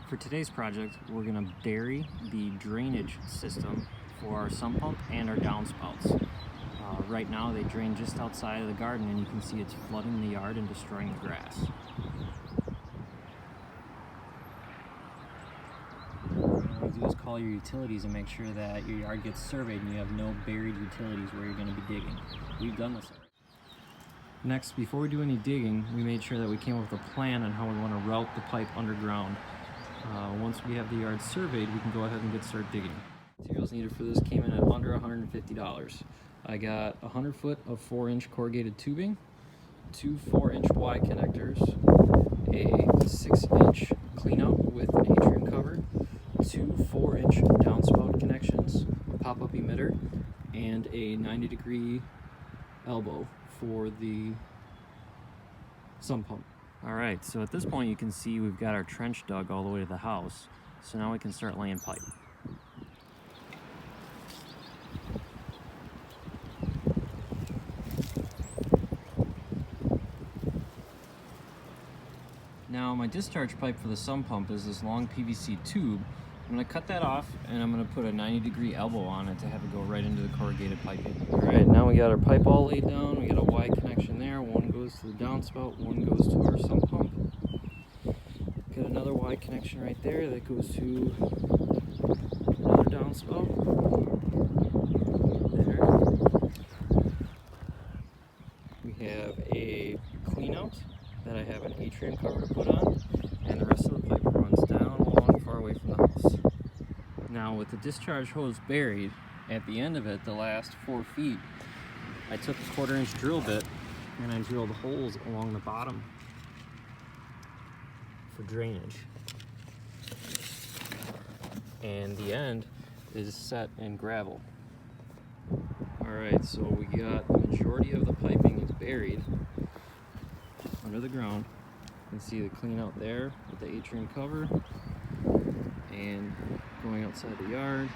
For today's project, we're going to bury the drainage system for our sump pump and our downspouts. Right now they drain just outside of the garden, and you can see it's flooding the yard and destroying the grass. What you do is call your utilities and make sure that your yard gets surveyed and you have no buried utilities where you're going to be digging. We've done this already. Next, before we do any digging, we made sure that we came up with a plan on how we want to route the pipe underground. Once we have the yard surveyed, we can go ahead and get started digging. Materials needed for this came in at under $150. I got 100 foot of 4-inch corrugated tubing, 2 4-inch Y connectors, a 6-inch cleanout with an atrium cover, 2 4-inch downspout connections, a pop-up emitter, and a 90-degree elbow for the sump pump. Alright, so at this point you can see we've got our trench dug all the way to the house, so now we can start laying pipe. Now my discharge pipe for the sump pump is this long PVC tube. I'm going to cut that off and I'm going to put a 90-degree elbow on it to have it go right into the corrugated piping. Alright, now we got our pipe all laid down. We got a Y connection there. One goes to the downspout, one goes to our sump pump. Got another Y connection right there that goes to another downspout. There. We have a cleanout that I have an atrium cover to put on, and the rest of the pipe runs down along far away from the house. Now with the discharge hose buried, at the end of it, the last 4 feet, I took a 1/4-inch drill bit and I drilled holes along the bottom for drainage. And the end is set in gravel. Alright, so we got the majority of the piping is buried under the ground. You can see the clean out there with the atrium cover, and going outside the yard